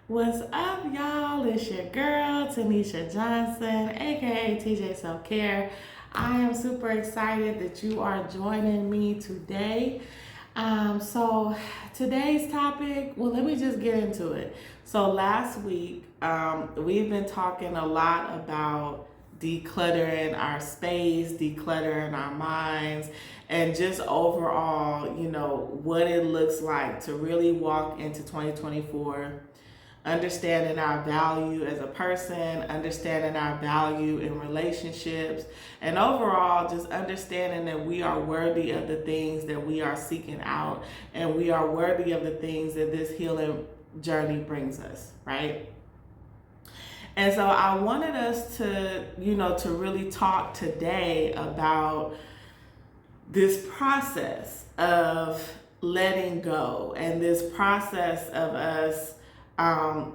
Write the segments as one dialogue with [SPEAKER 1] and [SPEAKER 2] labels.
[SPEAKER 1] What's up, y'all? It's your girl, Tanisha Johnson, aka TJ Self Care. I am super excited that you are joining me today. So, today's topic, well, let me just get into it. So, last week, we've been talking a lot about decluttering our space, decluttering our minds, and just overall, what it looks like to really walk into 2024 understanding our value as a person, understanding our value in relationships, and overall just understanding that we are worthy of the things that we are seeking out and we are worthy of the things that this healing journey brings us, right? And so I wanted us to really talk today about this process of letting go and this process of us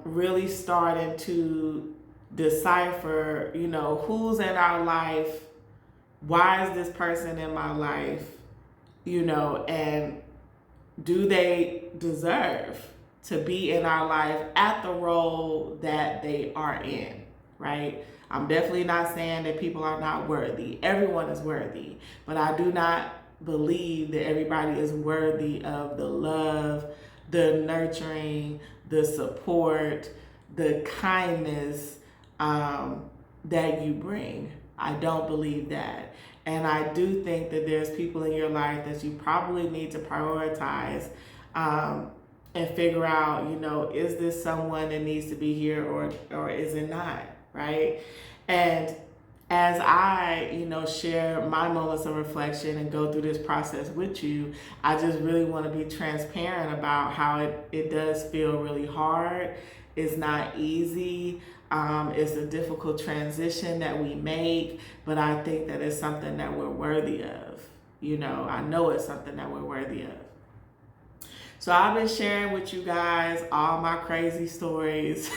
[SPEAKER 1] really starting to decipher, who's in our life, why is this person in my life, and do they deserve to be in our life at the role that they are in, right? I'm definitely not saying that people are not worthy. Everyone is worthy, but I do not believe that everybody is worthy of the love, the nurturing, the support, the kindness that you bring. I don't believe that. And I do think that there's people in your life that you probably need to prioritize and figure out, is this someone that needs to be here or is it not, right? And as I, share my moments of reflection and go through this process with you, I just really want to be transparent about how it does feel really hard. It's not easy. It's a difficult transition that we make, but I think that it's something that we're worthy of. I know it's something that we're worthy of. So I've been sharing with you guys all my crazy stories.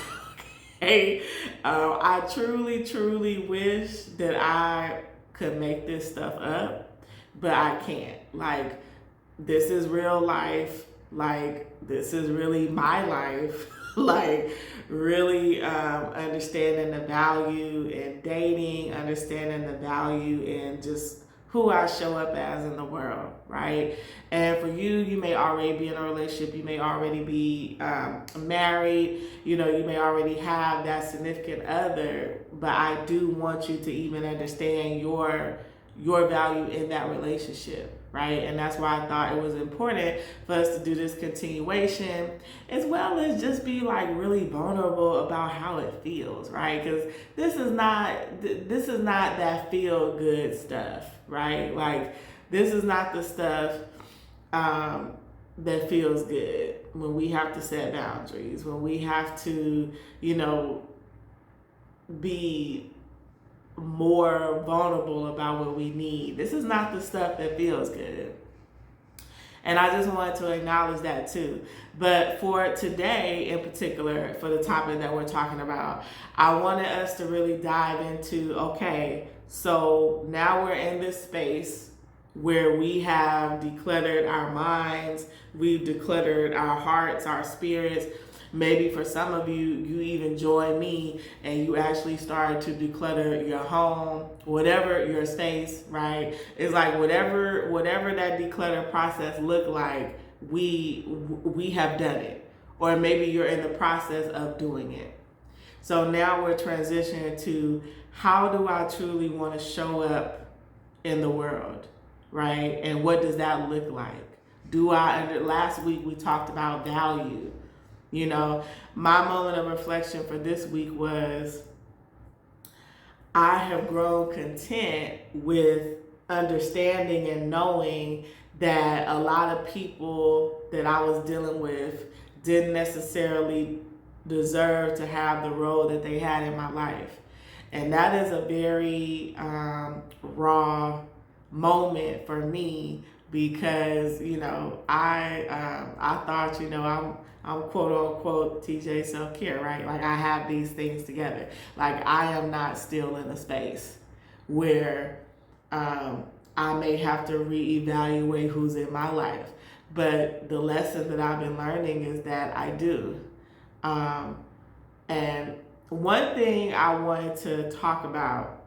[SPEAKER 1] Okay, I truly, truly wish that I could make this stuff up, but I can't. Like, this is real life. Like, this is really my life. Like, really understanding the value in dating, understanding the value in just who I show up as in the world, right? And for you, you may already be in a relationship, you may already be married, you may already have that significant other, but I do want you to even understand your value in that relationship, right? And that's why I thought it was important for us to do this continuation, as well as just be like really vulnerable about how it feels, right? Because this is not that feel good stuff, right? Like, this is not the stuff that feels good when we have to set boundaries, when we have to, be more vulnerable about what we need. This is not the stuff that feels good. And I just wanted to acknowledge that too. But for today in particular, for the topic that we're talking about, I wanted us to really dive into, okay, so now we're in this space where we have decluttered our minds, we've decluttered our hearts, our spirits. Maybe for some of you, you even join me and you actually started to declutter your home, whatever your space, right? It's like whatever that declutter process looked like, we have done it. Or maybe you're in the process of doing it. So now we're transitioning to, how do I truly want to show up in the world, right? And what does that look like? Last week we talked about value. My moment of reflection for this week was, I have grown content with understanding and knowing that a lot of people that I was dealing with didn't necessarily deserve to have the role that they had in my life. And that is a very raw moment for me, because I thought, I'm quote unquote TJ Self Care, right? Like, I have these things together. Like, I am not still in a space where I may have to reevaluate who's in my life. But the lesson that I've been learning is that I do. And one thing I wanted to talk about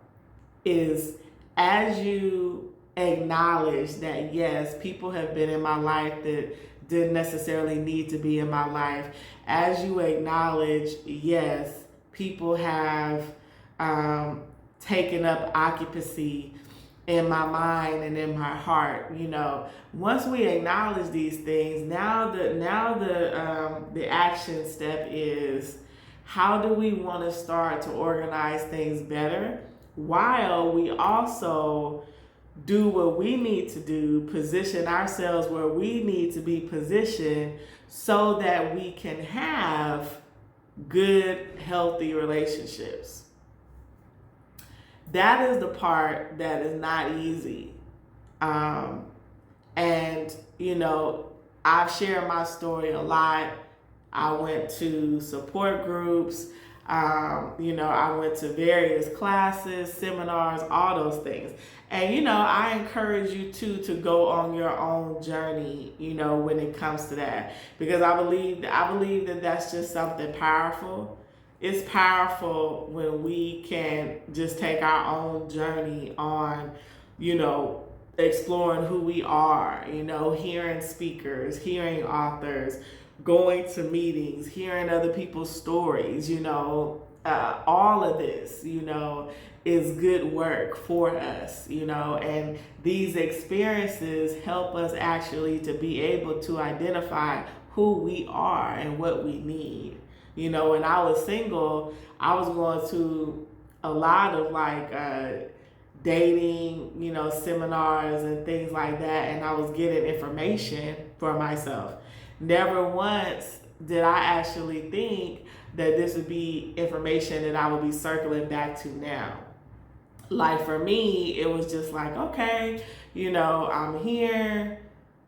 [SPEAKER 1] is, as you acknowledge that, yes, people have been in my life that didn't necessarily need to be in my life, as you acknowledge, yes, people have taken up occupancy in my mind and in my heart. Once we acknowledge these things, now the action step is, how do we want to start to organize things better, while we also do what we need to do, position ourselves where we need to be positioned, so that we can have good, healthy relationships. That is the part that is not easy. And, I've shared my story a lot. I went to support groups. I went to various classes, seminars, all those things. And, I encourage you to go on your own journey, when it comes to that, because I believe that that's just something powerful. It's powerful when we can just take our own journey on, exploring who we are, hearing speakers, hearing authors, going to meetings, hearing other people's stories, all of this, is good work for us, and these experiences help us actually to be able to identify who we are and what we need. When I was single, I was going to a lot of dating, seminars and things like that, and I was getting information for myself. Never once did I actually think that this would be information that I would be circling back to now. Like, for me, it was just like, okay, I'm here,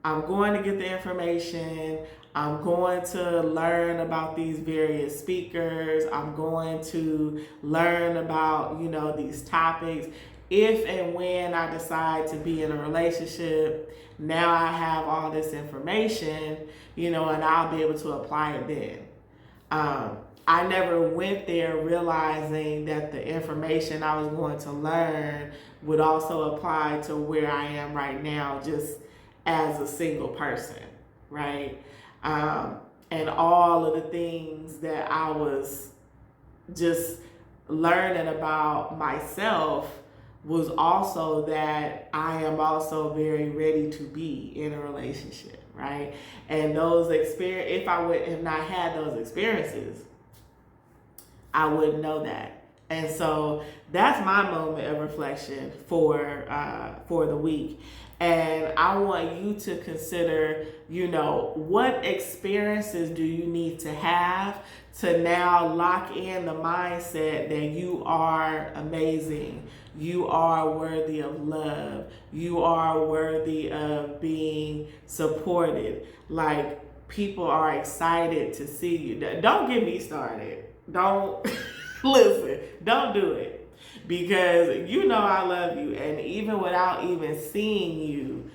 [SPEAKER 1] I'm going to get the information, I'm going to learn about these various speakers, I'm going to learn about, these topics. If and when I decide to be in a relationship, now I have all this information, and I'll be able to apply it then. I never went there realizing that the information I was going to learn would also apply to where I am right now, just as a single person, right? And all of the things that I was just learning about myself was also that I am also very ready to be in a relationship, right? And those experiences, if I would have not had those experiences, I wouldn't know that. And so that's my moment of reflection for the week. And I want you to consider, what experiences do you need to have to now lock in the mindset that you are amazing, you are worthy of love, you are worthy of being supported. Like, people are excited to see you. Don't get me started. Don't listen, don't do it. Because I love you, and even without even seeing you,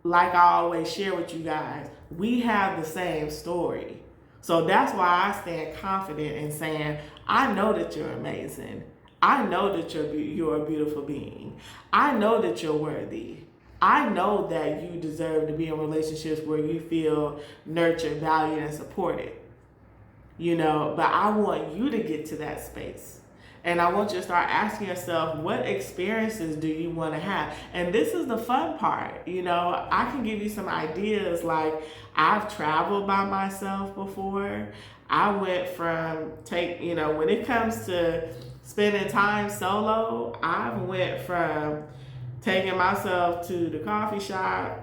[SPEAKER 1] like I always share with you guys, we have the same story. So that's why I stand confident in saying, I know that you're amazing. I know that you're a beautiful being. I know that you're worthy. I know that you deserve to be in relationships where you feel nurtured, valued, and supported. But I want you to get to that space. And I want you to start asking yourself, what experiences do you want to have? And this is the fun part. I can give you some ideas. Like, I've traveled by myself before. I went from when it comes to spending time solo, I went from taking myself to the coffee shop,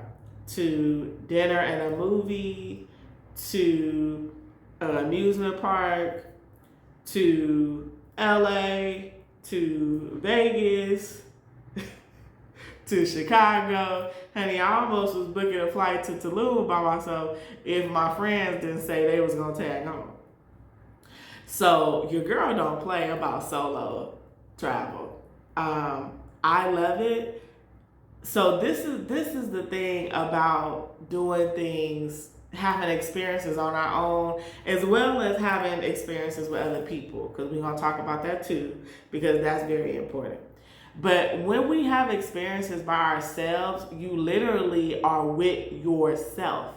[SPEAKER 1] to dinner and a movie, to an amusement park, to LA, to Vegas, to Chicago. Honey, I almost was booking a flight to Tulum by myself if my friends didn't say they was gonna tag home. So your girl don't play about solo travel. I love it. So this is the thing about doing things having experiences on our own, as well as having experiences with other people, because we're going to talk about that too, because that's very important. But when we have experiences by ourselves, you literally are with yourself.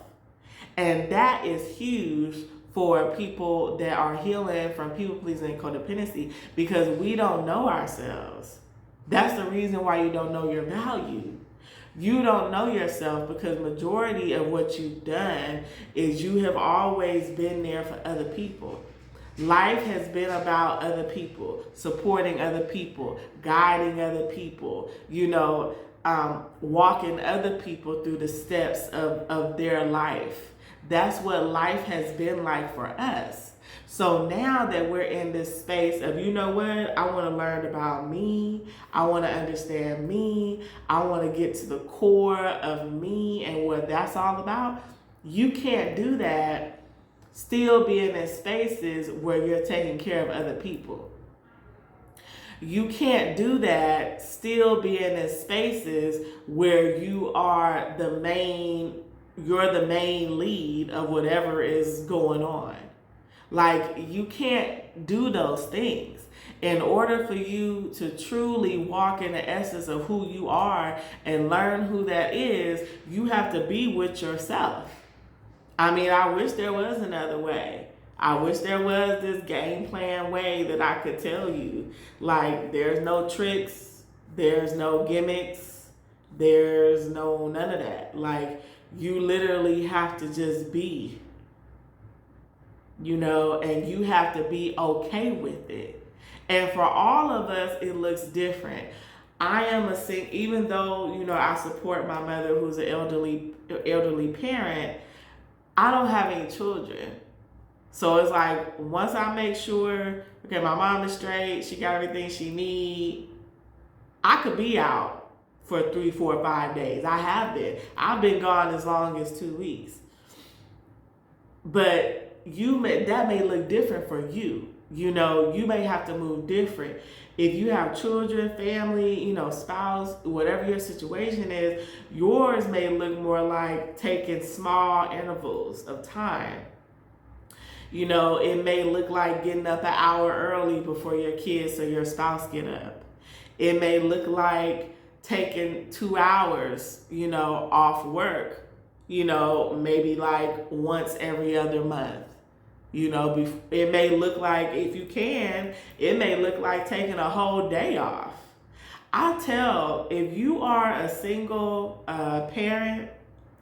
[SPEAKER 1] And that is huge for people that are healing from people pleasing and codependency, because we don't know ourselves. That's the reason why you don't know your value. You don't know yourself because majority of what you've done is you have always been there for other people. Life has been about other people, supporting other people, guiding other people, walking other people through the steps of their life. That's what life has been like for us. So now that we're in this space of, you know what, I want to learn about me, I want to understand me, I want to get to the core of me and what that's all about, you can't do that still being in spaces where you're taking care of other people. You can't do that still being in spaces where you're the main lead of whatever is going on. Like, you can't do those things. In order for you to truly walk in the essence of who you are and learn who that is, you have to be with yourself. I mean, I wish there was another way. I wish there was this game plan way that I could tell you. Like, there's no tricks, there's no gimmicks, there's none of that. Like, you literally have to just be. And you have to be okay with it. And for all of us, it looks different. I am even though, I support my mother who's an elderly parent, I don't have any children. So it's like, once I make sure, okay, my mom is straight, she got everything she needs, I could be out for 3, 4, 5 days. I have been. I've been gone as long as 2 weeks. But that may look different for you. You may have to move different. If you have children, family, spouse, whatever your situation is, yours may look more like taking small intervals of time. It may look like getting up an hour early before your kids or your spouse get up. It may look like taking 2 hours, off work, maybe like once every other month. It may look like, if you can, it may look like taking a whole day off. If you are a single parent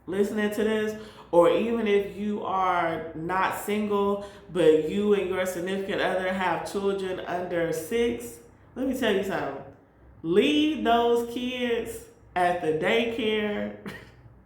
[SPEAKER 1] listening to this, or even if you are not single, but you and your significant other have children under 6, let me tell you something. Leave those kids at the daycare,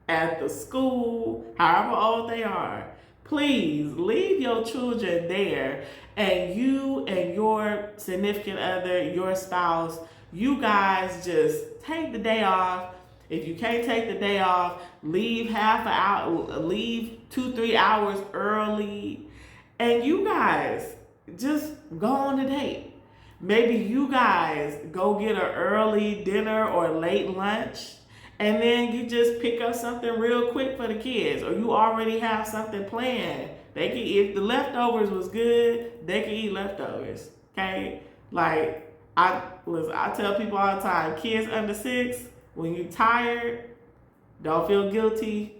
[SPEAKER 1] at the school, however old they are. Please leave your children there, and you and your significant other, your spouse, you guys just take the day off. If you can't take the day off, leave half an hour, leave 2-3 hours early, and you guys just go on a date. Maybe you guys go get an early dinner or late lunch, and then you just pick up something real quick for the kids, or you already have something planned. If the leftovers was good, they can eat leftovers. Okay? Like, I tell people all the time, kids under 6, when you're tired, don't feel guilty.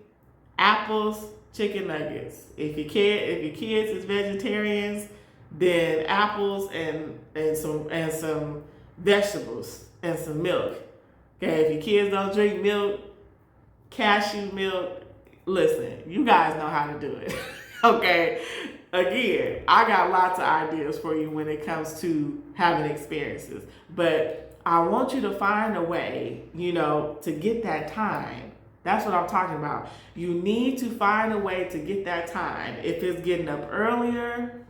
[SPEAKER 1] Apples, chicken nuggets. If your kids is vegetarians, then apples and some vegetables and some milk. Okay, if your kids don't drink milk, cashew milk, listen, you guys know how to do it. Okay, again, I got lots of ideas for you when it comes to having experiences, but I want you to find a way, to get that time. That's what I'm talking about. You need to find a way to get that time. If it's getting up earlier,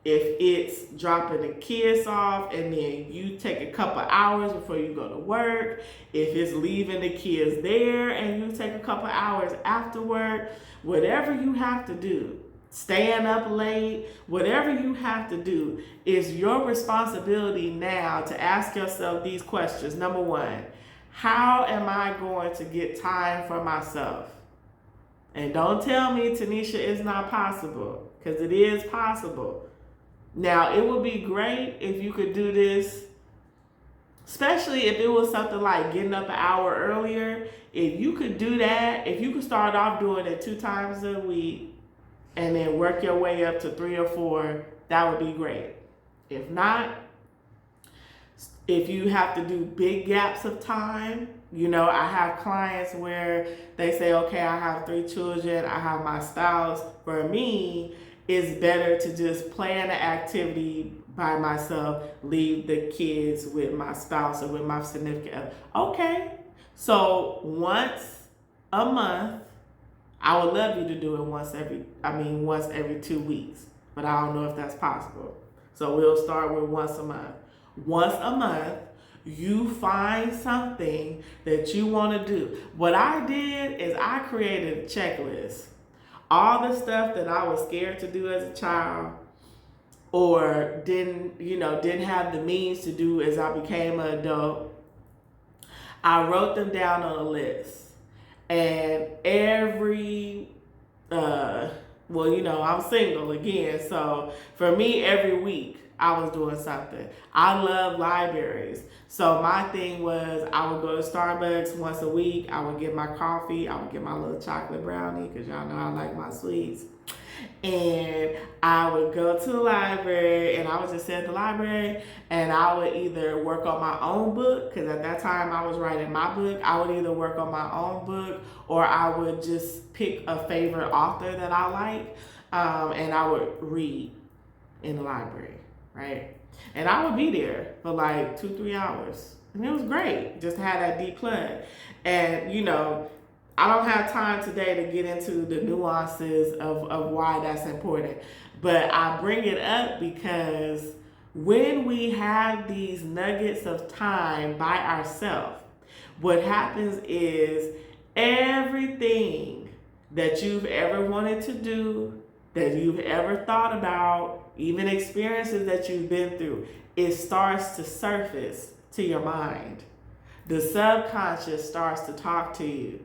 [SPEAKER 1] if it's dropping the kids off and then you take a couple hours before you go to work, if it's leaving the kids there and you take a couple hours after work, whatever you have to do, staying up late, whatever you have to do, is your responsibility now to ask yourself these questions. Number 1, how am I going to get time for myself? And don't tell me, Tanisha, it's not possible, because it is possible. Now, it would be great if you could do this, especially if it was something like getting up an hour earlier. If you could do that, if you could start off doing it 2 times a week and then work your way up to 3 or 4, that would be great. If not, if you have to do big gaps of time, I have clients where they say, okay, I have 3 children, I have my spouse. For me, it's better to just plan an activity by myself, leave the kids with my spouse or with my significant other. Okay, so once a month, I would love you to do it once every 2 weeks, but I don't know if that's possible. So we'll start with once a month. Once a month, you find something that you want to do. What I did is I created a checklist. All the stuff that I was scared to do as a child, or didn't have the means to do as I became an adult, I wrote them down on a list. And every I'm single again, so for me, every week I was doing something. I love libraries. So my thing was I would go to Starbucks once a week. I would get my coffee. I would get my little chocolate brownie, because y'all know I like my sweets. And I would go to the library, and I would just sit at the library, and I would either work on my own book, because at that time I was writing my book. I would either work on my own book, or I would just pick a favorite author that I like, and I would read in the library, right? And I would be there for like 2-3 hours. And it was great just to have that deep plug. And, I don't have time today to get into the nuances of why that's important. But I bring it up because when we have these nuggets of time by ourselves, what happens is everything that you've ever wanted to do, that you've ever thought about, even experiences that you've been through, it starts to surface to your mind. The subconscious starts to talk to you.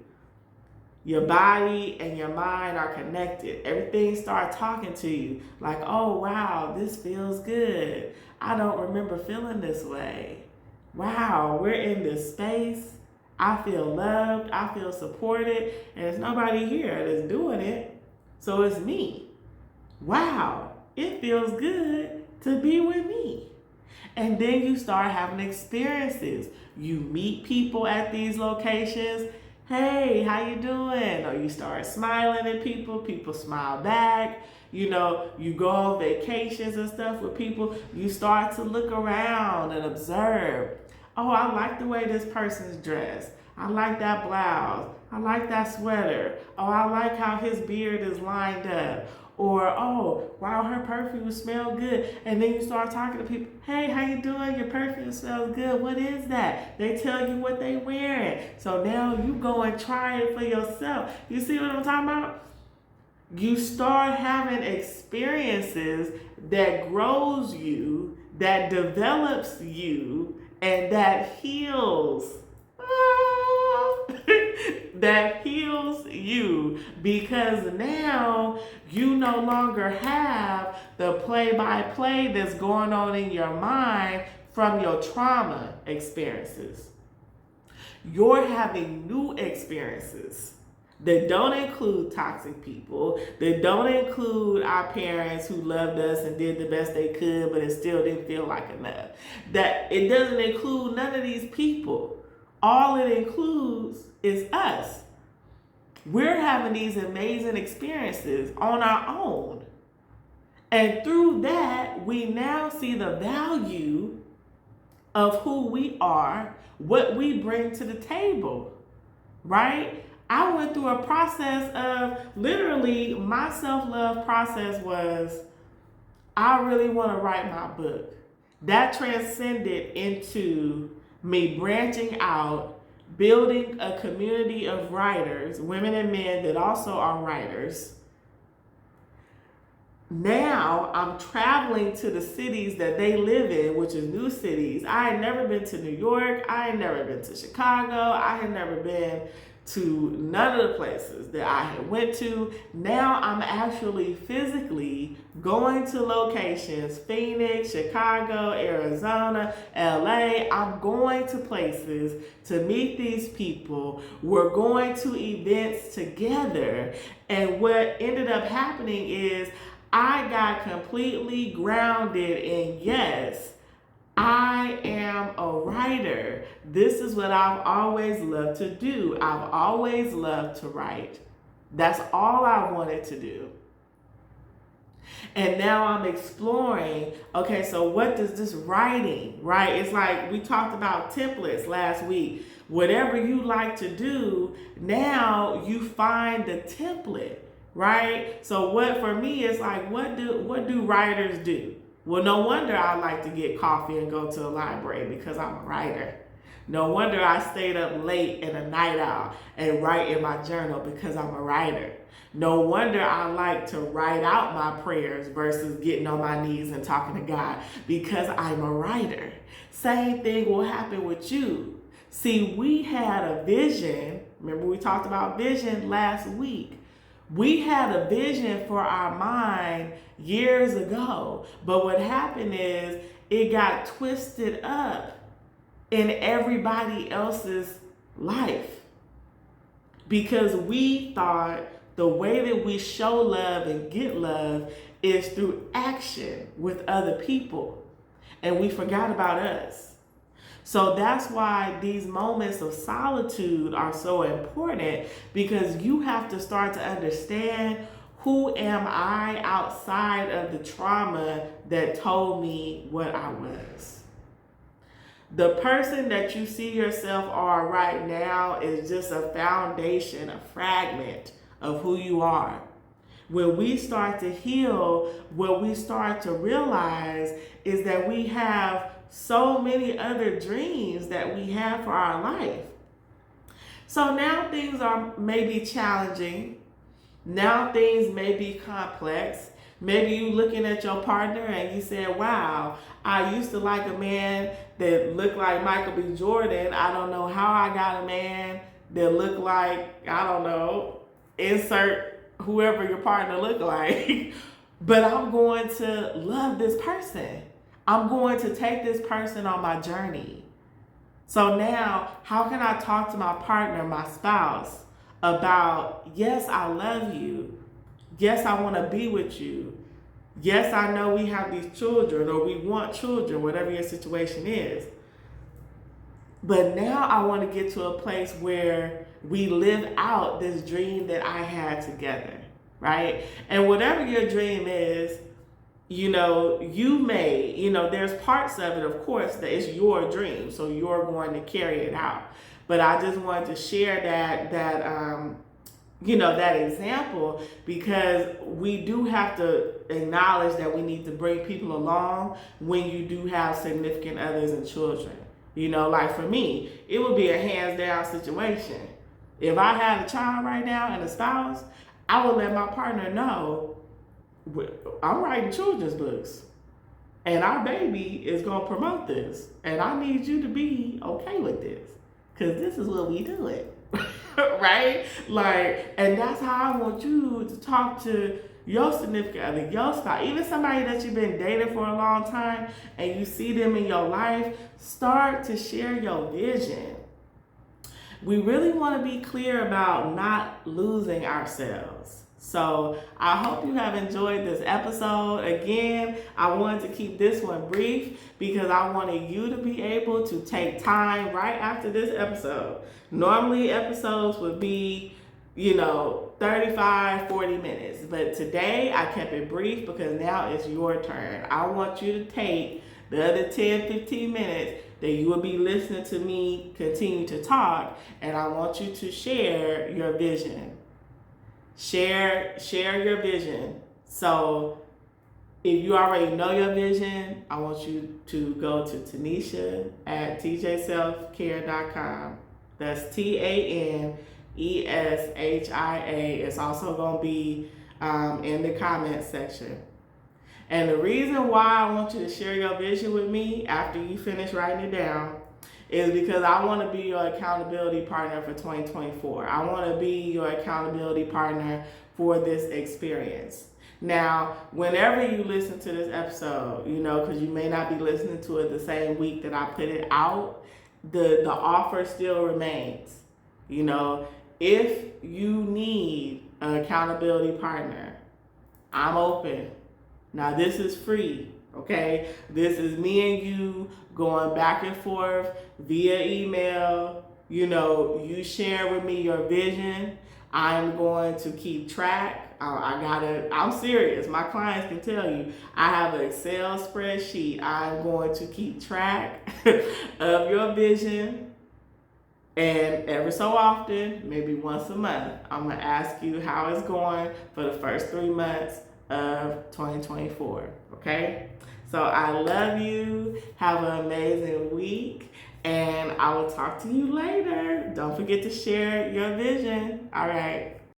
[SPEAKER 1] Your body and your mind are connected. Everything starts talking to you like, oh, wow, this feels good. I don't remember feeling this way. Wow, we're in this space. I feel loved. I feel supported. And there's nobody here that's doing it. So it's me. Wow, it feels good to be with me. And then you start having experiences. You meet people at these locations. Hey, how you doing? Or you start smiling at people. People smile back. You go on vacations and stuff with people. You start to look around and observe. Oh, I like the way this person's dressed. I like that blouse. I like that sweater. Oh, I like how his beard is lined up. Or, oh, wow, her perfume smells good. And then you start talking to people. Hey, how you doing? Your perfume smells good. What is that? They tell you what they wearing. So now you go and try it for yourself. You see what I'm talking about? You start having experiences that grows you, that develops you, and that heals. That heals you, because now you no longer have the play-by-play that's going on in your mind from your trauma experiences. You're having new experiences that don't include toxic people, that don't include our parents who loved us and did the best they could, but it still didn't feel like enough. That it doesn't include none of these people. All it includes is us. We're having these amazing experiences on our own. And through that, we now see the value of who we are, what we bring to the table, right? I went through a process of literally my self-love process was, I really want to write my book. That transcended into me branching out, building a community of writers, women and men that also are writers. Now I'm traveling to the cities that they live in, which is new cities. I had never been to New York. I had never been to Chicago. I had never been to none of the places that I had went to. Now I'm actually physically going to locations, Phoenix, Chicago, Arizona, LA. I'm going to places to meet these people. We're going to events together. And what ended up happening is I got completely grounded in, yes, I am a writer. This is what I've always loved to do. I've always loved to write. That's all I wanted to do. And now I'm exploring, okay, so what does this writing, right? It's like we talked about templates last week. Whatever you like to do, now you find the template, right? So what for me is like, what do writers do? Well, no wonder I like to get coffee and go to the library because I'm a writer. No wonder I stayed up late and a night owl and write in my journal because I'm a writer. No wonder I like to write out my prayers versus getting on my knees and talking to God because I'm a writer. Same thing will happen with you. See, we had a vision. Remember we talked about vision last week. We had a vision for our mind years ago, but what happened is it got twisted up in everybody else's life because we thought the way that we show love and get love is through action with other people, and we forgot about us. So that's why these moments of solitude are so important, because you have to start to understand, who am I outside of the trauma that told me what I was? The person that you see yourself are right now is just a foundation, a fragment of who you are. When we start to heal, what we start to realize is that we have so many other dreams that we have for our life. So now things are maybe challenging. Now things may be complex. Maybe you looking at your partner and you said, wow, I used to like a man that looked like Michael B. Jordan. I don't know how I got a man that looked like, I don't know, insert whoever your partner looked like. But I'm going to love this person. I'm going to take this person on my journey. So now, how can I talk to my partner, my spouse, about, yes, I love you. Yes, I want to be with you. Yes, I know we have these children, or we want children, whatever your situation is. But now I want to get to a place where we live out this dream that I had together, right? And whatever your dream is, you may, there's parts of it, of course, that is your dream. So you're going to carry it out. But I just wanted to share that example, because we do have to acknowledge that we need to bring people along when you do have significant others and children. Like for me, it would be a hands down situation. If I had a child right now and a spouse, I would let my partner know, I'm writing children's books and our baby is going to promote this, and I need you to be okay with this, because this is what we do it. Right? And that's how I want you to talk to your significant other, your spouse, even somebody that you've been dating for a long time and you see them in your life. Start to share your vision. We really want to be clear about not losing ourselves. So I hope you have enjoyed this episode. Again, I wanted to keep this one brief because I wanted you to be able to take time right after this episode. Normally episodes would be, 35, 40 minutes. But today I kept it brief because now it's your turn. I want you to take the other 10, 15 minutes that you will be listening to me continue to talk, and I want you to share your vision. Share your vision. So if you already know your vision, I want you to go to Tanisha at tjselfcare.com. That's TANESHIA. It's also going to be in the comment section. And the reason why I want you to share your vision with me after you finish writing it down is because I want to be your accountability partner for 2024. I want to be your accountability partner for this experience. Now, whenever you listen to this episode, you know, because you may not be listening to it the same week that I put it out, the offer still remains. You know, if you need an accountability partner, I'm open. Now, this is free, okay? This is me and you going back and forth via email. You know, you share with me your vision. I'm going to keep track. I'm serious. My clients can tell you, I have an Excel spreadsheet. I'm going to keep track of your vision. And every so often, maybe once a month, I'm going to ask you how it's going for the first 3 months of 2024. Okay? So I love you. Have an amazing week. And I will talk to you later. Don't forget to share your vision. All right.